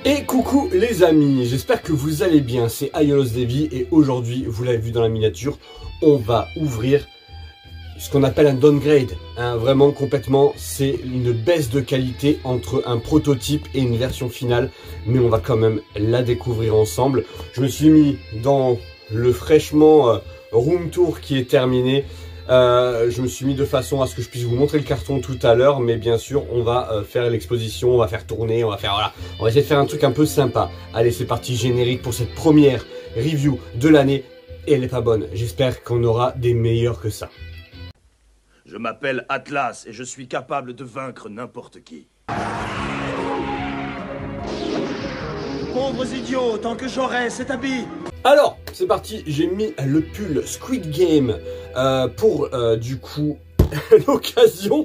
Et coucou les amis, j'espère que vous allez bien, c'est Aiolos Devi et aujourd'hui, vous l'avez vu dans la miniature, on va ouvrir ce qu'on appelle un downgrade. Vraiment complètement, c'est une baisse de qualité entre un prototype et une version finale, mais on va quand même la découvrir ensemble. Je me suis mis dans le fraîchement room tour qui est terminé. Je me suis mis de façon à ce que je puisse vous montrer le carton tout à l'heure, mais bien sûr on va faire l'exposition, on va faire tourner, on va essayer de faire un truc un peu sympa. Allez, c'est parti, générique pour cette première review de l'année, et elle est pas bonne, j'espère qu'on aura des meilleurs que ça. Je m'appelle Atlas et je suis capable de vaincre n'importe qui. Pauvres idiots, tant que j'aurai cet habit. Alors, c'est parti, j'ai mis le pull Squid Game pour du coup l'occasion,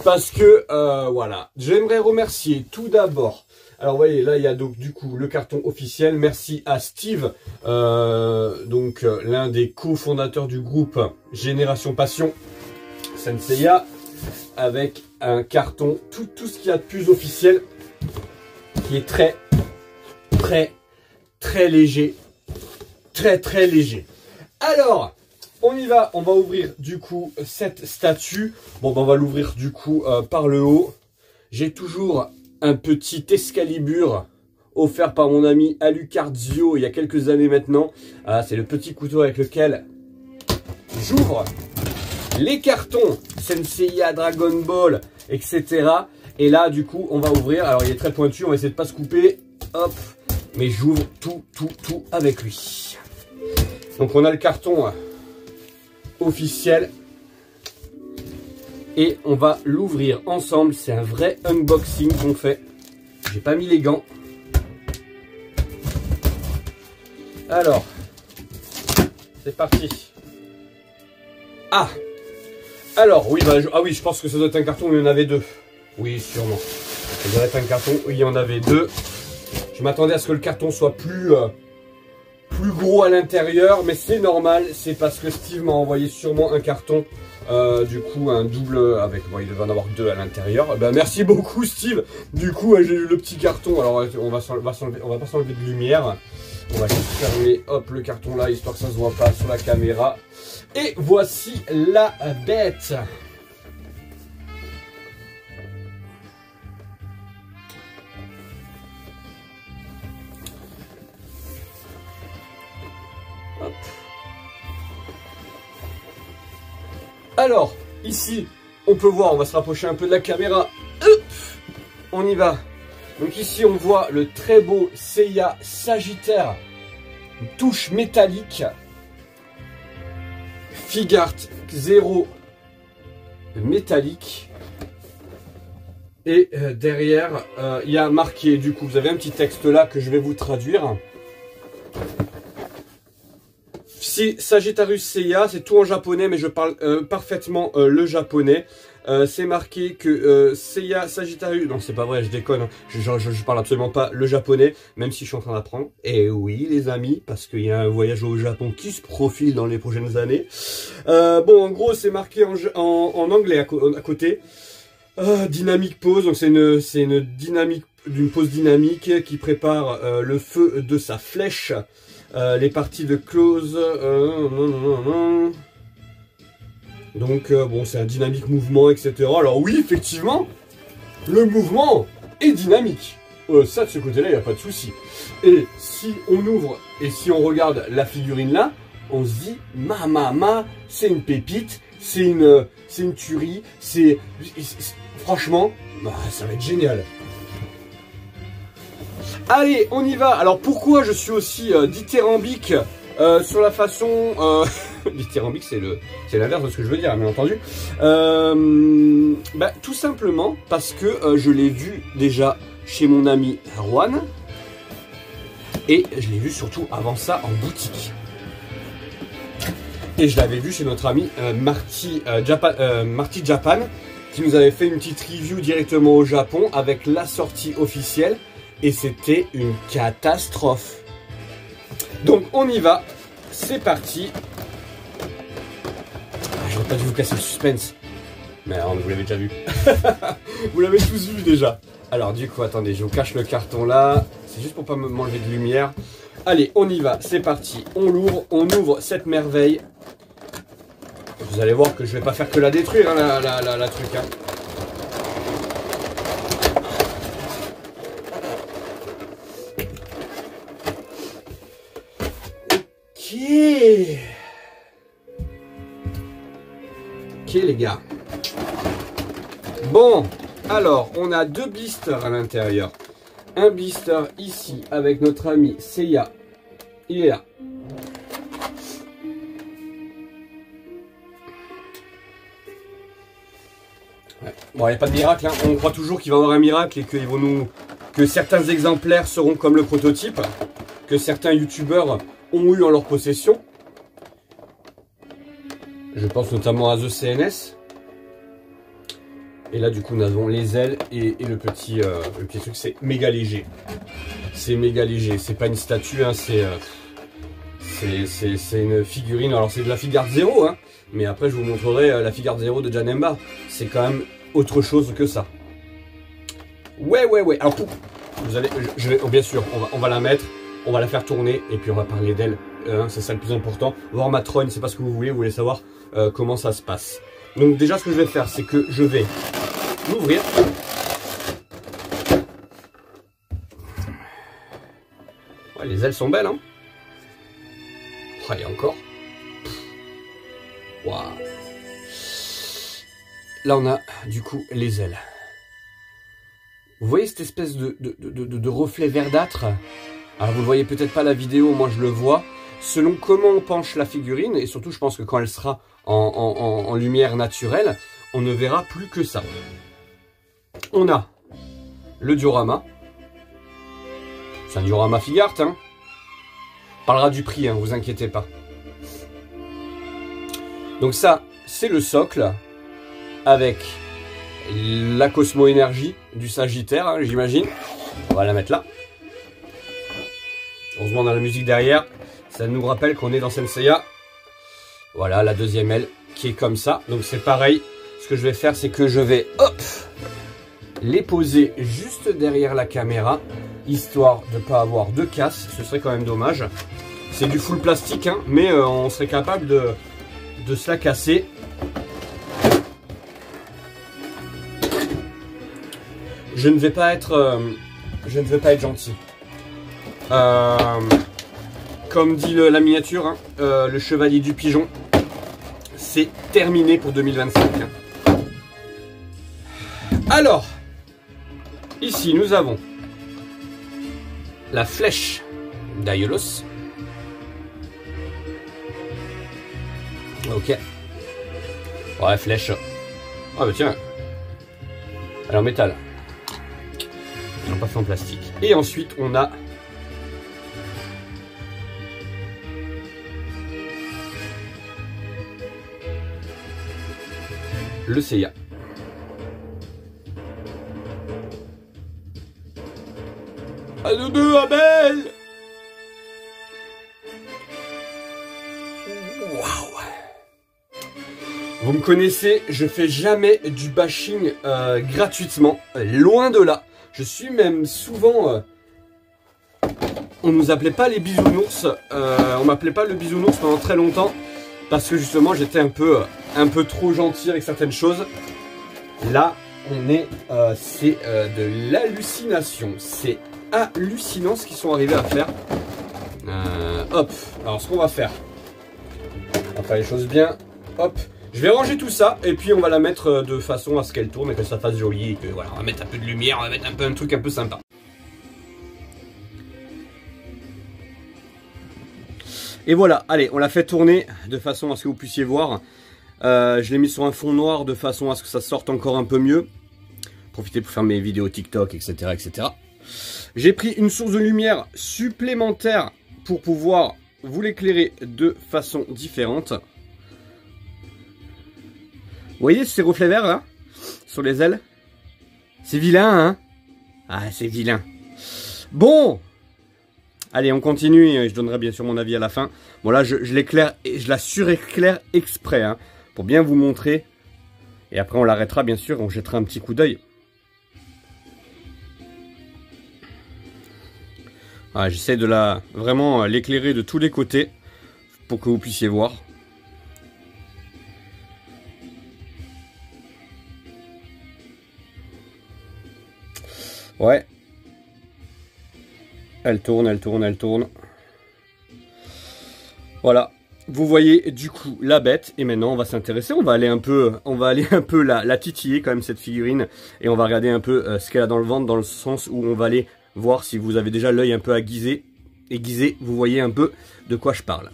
parce que voilà, j'aimerais remercier tout d'abord. Alors vous voyez, là il y a donc du coup le carton officiel. Merci à Steve, donc l'un des cofondateurs du groupe Génération Passion Senseiya, avec un carton, tout ce qu'il y a de plus officiel, qui est très léger. Très léger. Alors, on y va, on va ouvrir du coup cette statue. Bon, ben, on va l'ouvrir du coup par le haut. J'ai toujours un petit Excalibur offert par mon ami Alucardio il y a quelques années maintenant. C'est le petit couteau avec lequel j'ouvre les cartons Senseiya, Dragon Ball, etc. Et là, du coup, on va ouvrir. Alors, il est très pointu, on va essayer de pas se couper. Hop, mais j'ouvre tout avec lui. Donc on a le carton officiel et on va l'ouvrir ensemble. C'est un vrai unboxing qu'on fait. J'ai pas mis les gants. Alors, c'est parti. Alors oui, oui, je pense que ça doit être un carton où il y en avait deux. Oui, sûrement. Ça doit être un carton où il y en avait deux. Je m'attendais à ce que le carton soit plus gros à l'intérieur, mais c'est normal, c'est parce que Steve m'a envoyé sûrement un carton, du coup un double avec, bon, il devait en avoir deux à l'intérieur. Ben, merci beaucoup Steve. Du coup j'ai eu le petit carton. Alors on va pas s'enlever de lumière, on va juste fermer hop le carton là histoire que ça se voit pas sur la caméra. Et voici la bête. Hop. Alors, ici, on peut voir, on va se rapprocher un peu de la caméra. Hop, on y va. Donc ici, on voit le très beau Seiya Sagittaire, une touche métallique. Figart 0 métallique. Et derrière, il y a marqué, du coup, vous avez un petit texte là que je vais vous traduire. Sagittarius Seiya, c'est tout en japonais, mais je parle parfaitement le japonais. C'est marqué que Seiya Sagittarius... Non, c'est pas vrai, je déconne. Hein. Je parle absolument pas le japonais, même si je suis en train d'apprendre. Et oui, les amis, parce qu'il y a un voyage au Japon qui se profile dans les prochaines années. Bon, en gros, c'est marqué en anglais à côté. Dynamic pose, donc c'est une dynamique, d'une pose dynamique qui prépare le feu de sa flèche. Les parties de close, donc bon, c'est un dynamique mouvement, etc. Alors oui, effectivement, le mouvement est dynamique. Ça, de ce côté-là, il n'y a pas de souci. Et si on ouvre et si on regarde la figurine là, on se dit, c'est une pépite, c'est une tuerie, franchement, ça va être génial. Allez, on y va. Alors pourquoi je suis aussi dithyrambique sur la façon... dithyrambique, c'est l'inverse de ce que je veux dire, bien entendu. Tout simplement parce que je l'ai vu déjà chez mon ami Erwan. Et je l'ai vu surtout avant ça en boutique. Et je l'avais vu chez notre ami Marty Japan, qui nous avait fait une petite review directement au Japon avec la sortie officielle. Et c'était une catastrophe. Donc on y va, c'est parti. J'aurais pas dû vous casser le suspense. Mais alors, vous l'avez déjà vu. Vous l'avez tous vu déjà. Alors du coup, attendez, je vous cache le carton là. C'est juste pour pas m'enlever de lumière. Allez, on y va, c'est parti. On l'ouvre, on ouvre cette merveille. Vous allez voir que je vais pas faire que la détruire, hein, la truc. Hein. Ok les gars. Bon, alors on a 2 blisters à l'intérieur. Un blister ici avec notre ami Seiya. Il est là. Ouais. Bon, il n'y a pas de miracle, hein. On croit toujours qu'il va y avoir un miracle et que certains exemplaires seront comme le prototype, que certains youtubeurs ont eu en leur possession. Je pense notamment à The CNS. Et là du coup nous avons les ailes et le petit truc, c'est méga léger. C'est méga léger, c'est pas une statue, hein, c'est une figurine. Alors c'est de la figure 0, hein, mais après je vous montrerai la figure 0 de Janemba. C'est quand même autre chose que ça. Ouais. Alors vous allez, bien sûr, on va la mettre, on va la faire tourner et puis on va parler d'elle. Hein, c'est ça le plus important. Voir ma trogne, c'est pas ce que vous voulez savoir comment ça se passe. Donc déjà ce que je vais faire, c'est que je vais l'ouvrir. Ouais, les ailes sont belles, hein. Oh, et encore. Waouh. Là on a du coup les ailes. Vous voyez cette espèce de reflet verdâtre? Alors vous ne voyez peut-être pas la vidéo, moi je le vois. Selon comment on penche la figurine, et surtout je pense que quand elle sera en lumière naturelle, on ne verra plus que ça. On a le diorama. C'est un diorama figart, hein. On parlera du prix, hein, vous inquiétez pas. Donc ça, c'est le socle avec la Cosmo Énergie du Sagittaire, hein, j'imagine. On va la mettre là. Heureusement on a la musique derrière. Ça nous rappelle qu'on est dans Senseiya. Voilà la deuxième aile qui est comme ça. Donc c'est pareil. Ce que je vais faire, c'est que je vais les poser juste derrière la caméra, histoire de ne pas avoir de casse. Ce serait quand même dommage. C'est du full plastique, hein, mais on serait capable de se la casser. Je ne vais pas être gentil. Comme dit la miniature, hein, le chevalier du pigeon, c'est terminé pour 2025. Hein. Alors, ici nous avons la flèche d'Aiolos. Ok. Ouais, flèche. Ah bah tiens. Elle est en métal. Ils n'ont pas fait en plastique. Et ensuite, on a le Seiya. À nous deux, Abel. Waouh. Vous me connaissez, je fais jamais du bashing gratuitement, loin de là. Je suis même souvent... on nous appelait pas les bisounours, on m'appelait pas le bisounours pendant très longtemps, parce que justement j'étais un peu trop gentil avec certaines choses. Là, on est, c'est de l'hallucination. C'est hallucinant ce qu'ils sont arrivés à faire. Hop, alors ce qu'on va faire, on va faire les choses bien. Hop, je vais ranger tout ça et puis on va la mettre de façon à ce qu'elle tourne et que ça fasse joli. Et que voilà, on va mettre un peu de lumière, on va mettre un truc un peu sympa. Et voilà, allez, on l'a fait tourner de façon à ce que vous puissiez voir. Je l'ai mis sur un fond noir de façon à ce que ça sorte encore un peu mieux. Profitez pour faire mes vidéos TikTok, etc. etc. J'ai pris une source de lumière supplémentaire pour pouvoir vous l'éclairer de façon différente. Vous voyez ces reflets verts là sur les ailes? C'est vilain, hein? Ah, c'est vilain. Bon, allez, on continue et je donnerai bien sûr mon avis à la fin. Bon là, je l'éclaire et je la suréclaire exprès, hein, pour bien vous montrer. Et après, on l'arrêtera bien sûr, on jettera un petit coup d'œil. Voilà, j'essaie de vraiment l'éclairer de tous les côtés pour que vous puissiez voir. Ouais. Elle tourne, elle tourne, elle tourne. Voilà. Vous voyez du coup la bête. Et maintenant on va s'intéresser. On va aller un peu la titiller quand même cette figurine. Et on va regarder un peu ce qu'elle a dans le ventre, dans le sens où on va aller voir si vous avez déjà l'œil un peu aiguisé. Vous voyez un peu de quoi je parle.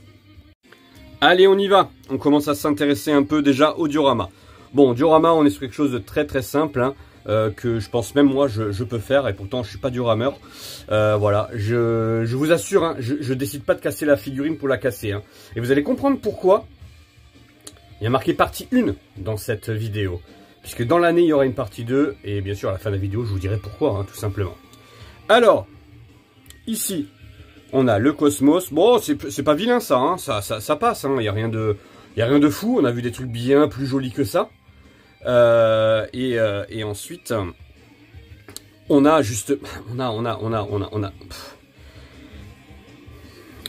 Allez, on y va. On commence à s'intéresser un peu déjà au diorama. Bon, diorama, on est sur quelque chose de très très simple, hein. Que je pense même moi je peux faire, et pourtant je suis pas du rameur. Voilà, je vous assure, hein, je décide pas de casser la figurine pour la casser, hein. Et vous allez comprendre pourquoi. Il y a marqué partie 1 dans cette vidéo, puisque dans l'année il y aura une partie 2, et bien sûr à la fin de la vidéo je vous dirai pourquoi, hein, tout simplement. Alors, ici on a le cosmos. Bon, c'est pas vilain ça, hein. Ça passe, hein. Il y a rien de fou, on a vu des trucs bien plus jolis que ça. Et ensuite on a juste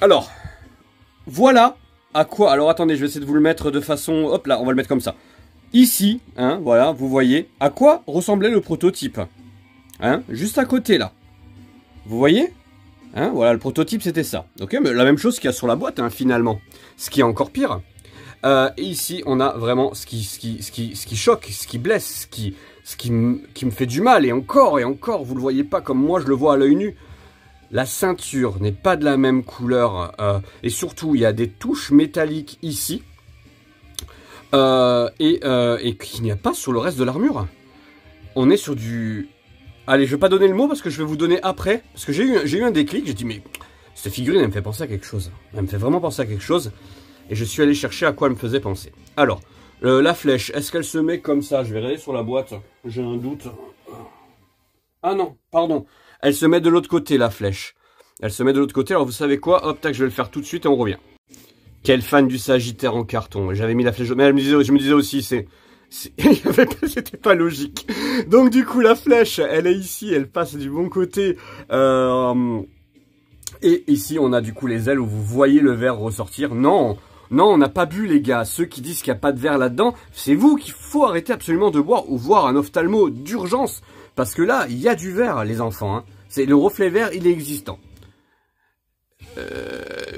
alors voilà à quoi. Alors attendez, je vais essayer de vous le mettre de façon, hop là, on va le mettre comme ça ici, hein, voilà, vous voyez à quoi ressemblait le prototype, hein, juste à côté là, vous voyez, hein, voilà, le prototype c'était ça. Ok, mais la même chose qu'il y a sur la boîte, hein, finalement, ce qui est encore pire. Et ici, on a vraiment ce qui choque, ce qui blesse, ce qui me fait du mal. Et encore, vous le voyez pas comme moi je le vois à l'œil nu. La ceinture n'est pas de la même couleur. Et surtout, il y a des touches métalliques ici. Et qu'il n'y a pas sur le reste de l'armure. On est sur du... Allez, je vais pas donner le mot parce que je vais vous donner après. Parce que j'ai eu un déclic. J'ai dit, mais cette figurine, elle me fait penser à quelque chose. Elle me fait vraiment penser à quelque chose. Et je suis allé chercher à quoi elle me faisait penser. Alors, la flèche, est-ce qu'elle se met comme ça? Je vais regarder sur la boîte, j'ai un doute. Ah non, pardon. Elle se met de l'autre côté, la flèche. Elle se met de l'autre côté, alors vous savez quoi? Hop, tac, je vais le faire tout de suite et on revient. Quel fan du Sagittaire en carton. J'avais mis la flèche, mais je me disais aussi, c'était pas logique. Donc du coup, la flèche, elle est ici, elle passe du bon côté. Et ici, on a du coup les ailes où vous voyez le verre ressortir. Non, on n'a pas bu, les gars. Ceux qui disent qu'il n'y a pas de verre là-dedans, c'est vous qu'il faut arrêter absolument de boire ou voir un ophtalmo d'urgence. Parce que là, il y a du verre, les enfants, hein. C'est le reflet vert, il est existant.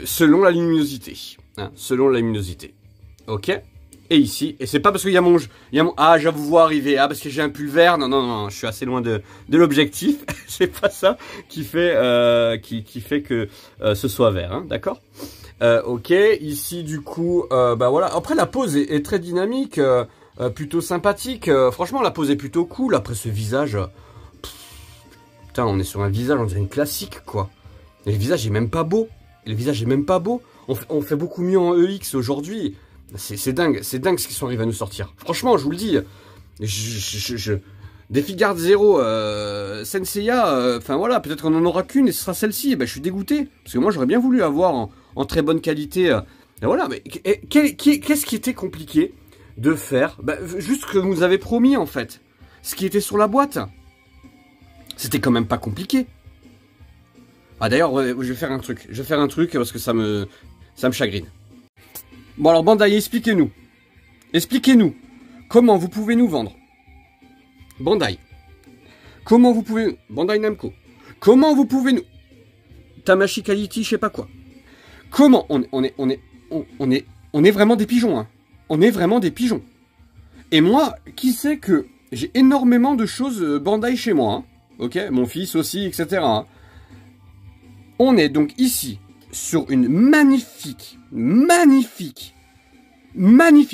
Selon la luminosité. Hein, selon la luminosité. Ok. Et ici, et c'est pas parce qu'il y a mon... Ah, je vous vois arriver. Ah, parce que j'ai un pull vert. Non, je suis assez loin de l'objectif. C'est pas ça qui fait, que ce soit vert, hein, d'accord. Ok, ici du coup, bah voilà. Après la pose est très dynamique, plutôt sympathique. Franchement, la pose est plutôt cool. Après ce visage, putain, on est sur un visage, on dirait une classique quoi. Et le visage est même pas beau. On fait beaucoup mieux en EX aujourd'hui. C'est dingue ce qu'ils sont arrivés à nous sortir. Franchement, je vous le dis. Défi Garde 0, Senseiya, enfin voilà, peut-être qu'on en aura qu'une et ce sera celle-ci. Et ben, je suis dégoûté. Parce que moi, j'aurais bien voulu avoir en très bonne qualité. Et voilà, mais qu'est-ce qui était compliqué de faire? Ben, juste ce que vous nous avez promis, en fait. Ce qui était sur la boîte. C'était quand même pas compliqué. Ah, d'ailleurs, je vais faire un truc. Parce que ça me chagrine. Bon, alors, Bandai, expliquez-nous. Comment vous pouvez nous vendre. Bandai. Bandai Namco. Comment vous pouvez nous... Tamashi Quality, je sais pas quoi. Comment on est vraiment des pigeons, hein. On est vraiment des pigeons. Et moi, qui sait que j'ai énormément de choses Bandai chez moi, hein. Ok, mon fils aussi, etc. Hein. On est donc ici sur une magnifique,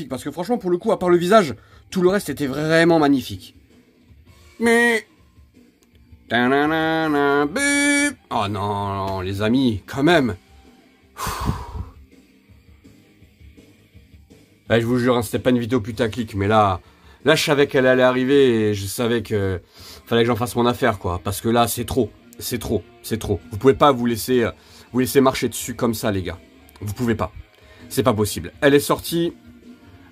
parce que franchement, pour le coup, à part le visage, tout le reste était vraiment magnifique. Mais... Oh non, les amis, quand même. Là, je vous jure, hein, c'était pas une vidéo putaclic, mais là, je savais qu'elle allait arriver et je savais que fallait que j'en fasse mon affaire, quoi. Parce que là, c'est trop. Vous pouvez pas vous laisser marcher dessus comme ça, les gars. Vous pouvez pas. C'est pas possible. Elle est sortie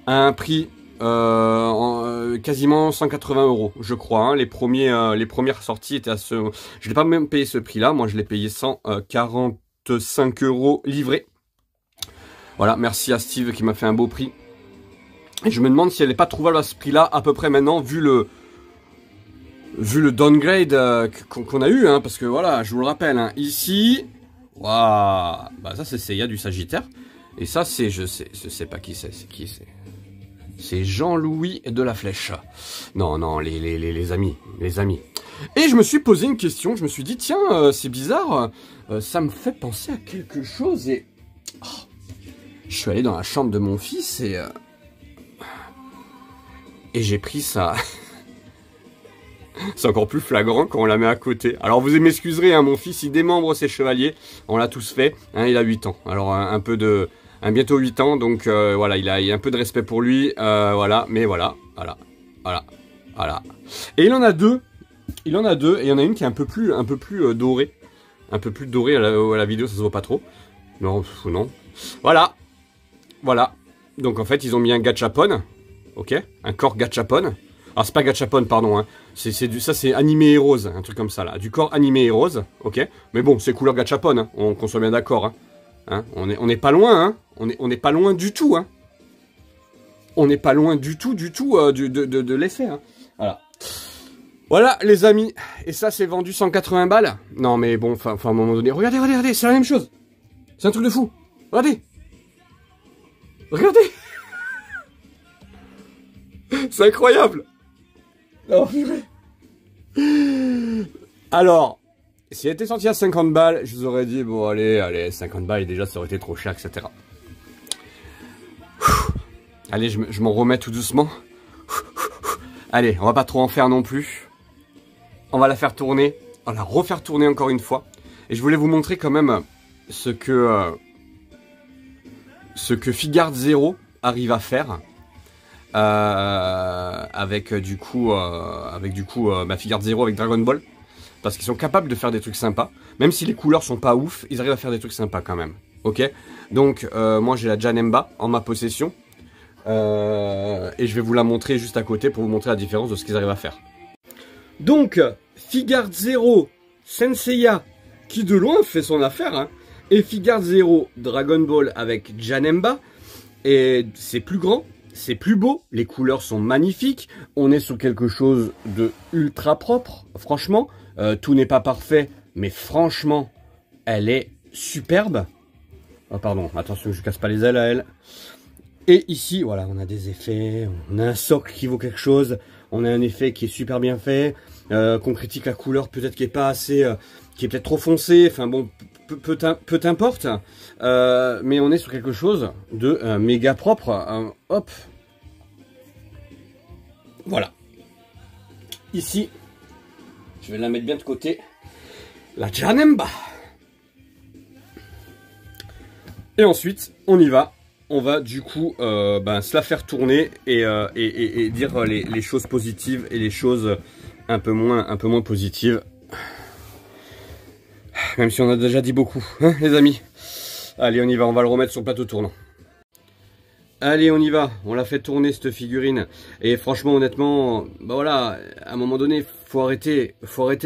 à un prix quasiment 180 €, je crois. Hein. Les premières sorties étaient à ce... Je l'ai pas même payé ce prix-là. Moi, je l'ai payé 145 € livré. Voilà, merci à Steve qui m'a fait un beau prix. Et je me demande si elle n'est pas trouvable à ce prix-là, à peu près maintenant, vu le downgrade qu'on a eu. Hein, parce que voilà, je vous le rappelle, hein, ici... Waouh, bah ça c'est Seiya du Sagittaire. Et ça c'est, je sais pas qui c'est c'est. C'est Jean-Louis de la Flèche. Non, les amis. Et je me suis posé une question, je me suis dit, tiens, c'est bizarre, ça me fait penser à quelque chose. Et je suis allé dans la chambre de mon fils et j'ai pris ça. C'est encore plus flagrant quand on la met à côté. Alors vous m'excuserez, hein, mon fils il démembre ses chevaliers, on l'a tous fait, hein, il a 8 ans. Alors bientôt 8 ans, donc voilà, il a un peu de respect pour lui, voilà, mais voilà. Et il en a deux, et il y en a une qui est un peu plus dorée. Un peu plus dorée à la vidéo, ça se voit pas trop. Non. Voilà. Donc en fait, ils ont mis un gachapon, ok, un corps gachapon. Alors c'est pas gachapon, pardon, hein. Ça c'est animé et rose, un truc comme ça là. Du corps animé et rose, ok. Mais bon, c'est couleur gachapon, hein. Qu'on soit bien d'accord, hein. Hein, on n'est pas loin, hein. On n'est pas loin du tout, hein. On n'est pas loin du tout de l'effet, hein. Voilà, les amis. Et ça, c'est vendu 180 balles. Non, mais bon, enfin, à un moment donné, regardez, c'est la même chose. C'est un truc de fou. Regardez. C'est incroyable. Oh, purée. Alors, si elle était sortie à 50 balles, je vous aurais dit, bon, allez, 50 balles, déjà, ça aurait été trop cher, etc. Allez, je m'en remets tout doucement. Allez, on va pas trop en faire non plus. On va la faire tourner. On va la refaire tourner encore une fois. Et je voulais vous montrer quand même ce que Figard Zero arrive à faire. Avec du coup Figard Zero avec Dragon Ball. Parce qu'ils sont capables de faire des trucs sympas. Même si les couleurs sont pas ouf, ils arrivent à faire des trucs sympas quand même. Ok. Donc moi j'ai la Janemba en ma possession. Et je vais vous la montrer juste à côté pour vous montrer la différence de ce qu'ils arrivent à faire. Donc Figard Zero Senseiya qui de loin fait son affaire, hein, et Figard Zero Dragon Ball avec Janemba. Et c'est plus grand. C'est plus beau, les couleurs sont magnifiques, on est sur quelque chose de ultra propre, franchement, tout n'est pas parfait, mais franchement, elle est superbe. Oh pardon, attention, je casse pas les ailes à elle. Et ici, voilà, on a des effets, on a un socle qui vaut quelque chose, on a un effet qui est super bien fait, qu'on critique la couleur peut-être qui est pas assez, qui est peut-être trop foncé, enfin bon, peu t'importe, mais on est sur quelque chose de méga propre. Hop, voilà. Ici, je vais la mettre bien de côté. La Janemba. Et ensuite, on y va. On va du coup se la faire tourner et dire les choses positives et les choses un peu moins positives. Même si on a déjà dit beaucoup, hein, les amis. Allez, on y va, on va le remettre sur le plateau tournant. Allez, on y va, on l'a fait tourner cette figurine. Et franchement, honnêtement, bah voilà, à un moment donné, faut arrêter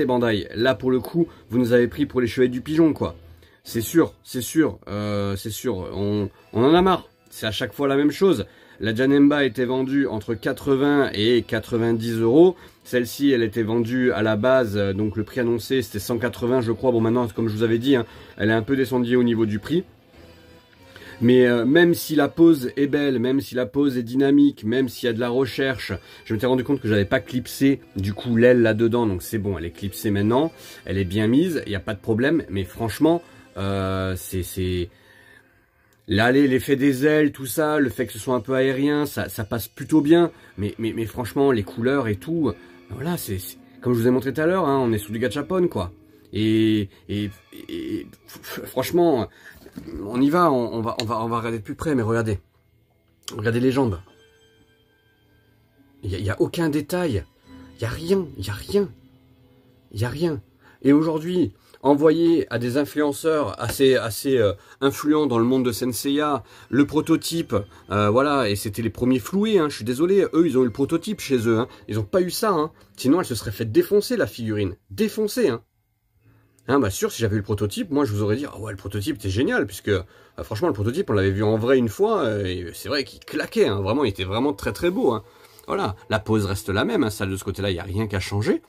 Bandai. Là, pour le coup, vous nous avez pris pour les chevaliers du pigeon, quoi. C'est sûr, on en a marre. C'est à chaque fois la même chose. La Janemba était vendue entre 80 et 90 €. Celle-ci, elle était vendue à la base, donc le prix annoncé, c'était 180, je crois. Bon, maintenant, comme je vous avais dit, hein, elle est un peu descendue au niveau du prix. Mais même si la pose est belle, même si la pose est dynamique, même s'il y a de la recherche, je m'étais rendu compte que j'avais pas clipsé du coup l'aile là-dedans, donc c'est bon, elle est clipsée maintenant, elle est bien mise, il n'y a pas de problème, mais franchement, c'est... Là, l'effet des ailes, tout ça, le fait que ce soit un peu aérien, ça passe plutôt bien, mais franchement, les couleurs et tout, voilà, c'est comme je vous ai montré tout à l'heure, hein, on est sous du gachapon, quoi. Et franchement... On y va, on va regarder de plus près, mais regardez les jambes. Il y a aucun détail, il y a rien. Et aujourd'hui, envoyer à des influenceurs assez influents dans le monde de Senseiya le prototype, voilà, et c'était les premiers floués, hein, je suis désolé, eux ils ont eu le prototype chez eux, hein, ils ont pas eu ça, hein, sinon elle se serait fait défoncer la figurine, défoncer, hein. Hein, bah sûr, si j'avais eu le prototype, moi je vous aurais dit, ah ouais, le prototype était génial, puisque franchement le prototype on l'avait vu en vrai une fois, et c'est vrai qu'il claquait, hein, vraiment, il était vraiment très très beau, hein. Voilà, la pose reste la même, hein, celle de ce côté-là, il n'y a rien qu'à changer,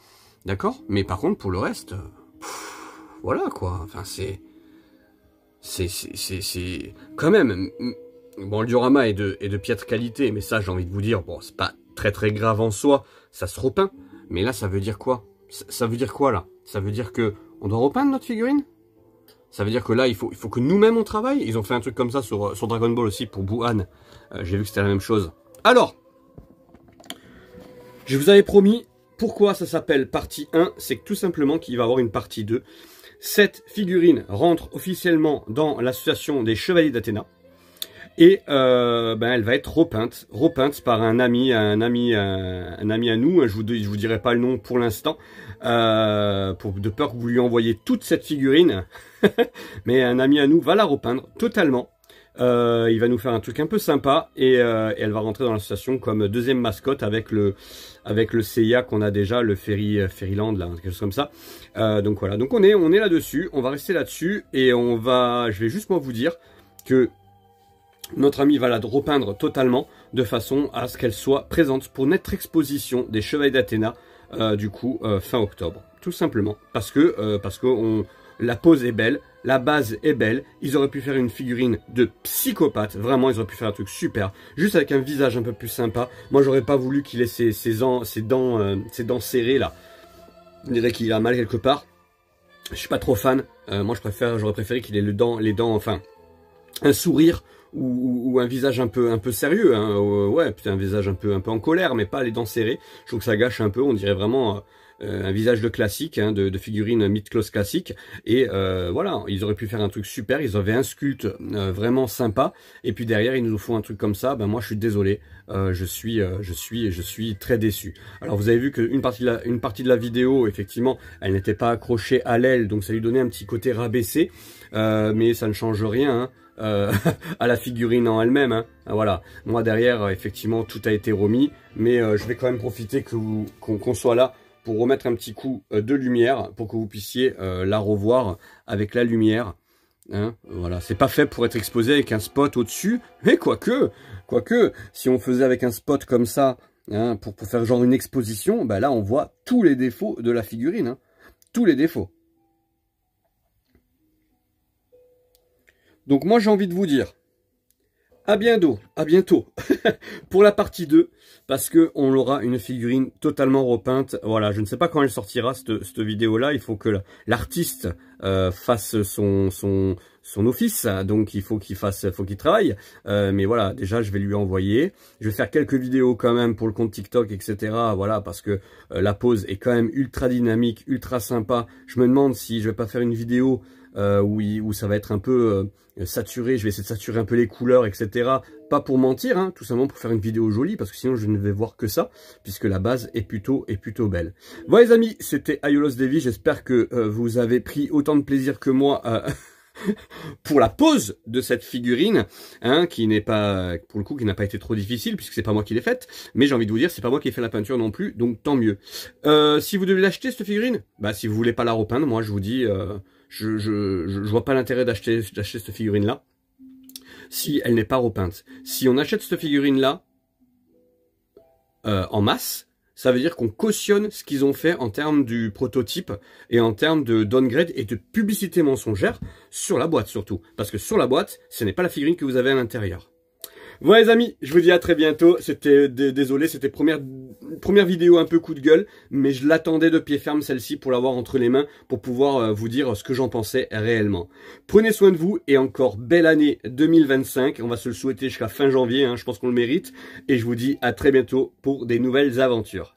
d'accord? Mais par contre, pour le reste, voilà quoi, enfin c'est quand même, bon, le diorama est de piètre qualité, mais ça j'ai envie de vous dire, bon, c'est pas très très grave en soi, ça se repeint, mais là ça veut dire quoi? Ça veut dire quoi là? Ça veut dire que on doit repeindre notre figurine? Ça veut dire que là, il faut que nous-mêmes on travaille. Ils ont fait un truc comme ça sur Dragon Ball aussi pour Buhan. J'ai vu que c'était la même chose. Alors, je vous avais promis, pourquoi ça s'appelle partie 1? C'est que tout simplement qu'il va y avoir une partie 2. Cette figurine rentre officiellement dans l'association des Chevaliers d'Athéna. Et elle va être repeinte par un ami à nous. Je vous dirai pas le nom pour l'instant, de peur que vous lui envoyiez toute cette figurine. Mais un ami à nous va la repeindre totalement. Il va nous faire un truc un peu sympa et elle va rentrer dans l'association comme deuxième mascotte avec le Seiya qu'on a déjà, le Fairyland là, quelque chose comme ça. Donc voilà, donc on est là-dessus, on va rester là-dessus et je vais juste moi vous dire que notre ami va la repeindre totalement de façon à ce qu'elle soit présente pour notre exposition des Chevaliers d'Athéna du coup fin octobre. Tout simplement. Parce que la pose est belle, la base est belle. Ils auraient pu faire une figurine de psychopathe. Vraiment, ils auraient pu faire un truc super. Juste avec un visage un peu plus sympa. Moi, j'aurais pas voulu qu'il ait ses dents serrées là. On dirait qu'il a mal quelque part. Je suis pas trop fan. Moi, j'aurais préféré qu'il ait les dents, enfin, un sourire. Ou un visage un peu sérieux, hein. Ouais, putain, un visage un peu en colère, mais pas les dents serrées. Je trouve que ça gâche un peu, on dirait vraiment un visage de classique, hein, de figurine mid-close classique. Et voilà, ils auraient pu faire un truc super, ils avaient un sculpte vraiment sympa. Et puis derrière, ils nous font un truc comme ça. Ben moi, je suis désolé, je suis très déçu. Alors vous avez vu qu'une partie de la vidéo, effectivement, elle n'était pas accrochée à l'aile, donc ça lui donnait un petit côté rabaissé, mais ça ne change rien, hein. À la figurine en elle-même, hein. Voilà, moi derrière effectivement tout a été remis, mais je vais quand même profiter qu'on soit là pour remettre un petit coup de lumière pour que vous puissiez la revoir avec la lumière, hein. Voilà, c'est pas fait pour être exposé avec un spot au-dessus, mais quoique si on faisait avec un spot comme ça, hein, pour faire genre une exposition, bah là on voit tous les défauts de la figurine, hein. Tous les défauts. Donc moi j'ai envie de vous dire à bientôt pour la partie 2, parce que on aura une figurine totalement repeinte. Voilà, je ne sais pas quand elle sortira cette vidéo là, il faut que l'artiste fasse son office, donc il faut qu'il travaille, mais voilà, déjà je vais lui envoyer, je vais faire quelques vidéos quand même pour le compte TikTok, etc. Voilà, parce que la pose est quand même ultra dynamique, ultra sympa. Je me demande si je vais pas faire une vidéo où ça va être un peu saturé, je vais essayer de saturer un peu les couleurs, etc. Pas pour mentir, hein, tout simplement pour faire une vidéo jolie, parce que sinon je ne vais voir que ça, puisque la base est plutôt belle. Voilà les amis, c'était Aiolos Devi, j'espère que vous avez pris autant de plaisir que moi pour la pose de cette figurine, hein, qui n'est pas, pour le coup, qui n'a pas été trop difficile, puisque c'est pas moi qui l'ai faite, mais j'ai envie de vous dire, c'est pas moi qui ai fait la peinture non plus, donc tant mieux. Si vous devez l'acheter cette figurine, bah si vous voulez pas la repeindre, moi je vous dis, je vois pas l'intérêt d'acheter cette figurine là si elle n'est pas repeinte. Si on achète cette figurine là en masse, ça veut dire qu'on cautionne ce qu'ils ont fait en termes du prototype et en termes de downgrade et de publicité mensongère sur la boîte surtout, parce que sur la boîte ce n'est pas la figurine que vous avez à l'intérieur. Voilà les amis, je vous dis à très bientôt. C'était désolé, c'était première vidéo un peu coup de gueule, mais je l'attendais de pied ferme celle-ci pour l'avoir entre les mains, pour pouvoir vous dire ce que j'en pensais réellement. Prenez soin de vous et encore belle année 2025. On va se le souhaiter jusqu'à fin janvier, hein, je pense qu'on le mérite. Et je vous dis à très bientôt pour des nouvelles aventures.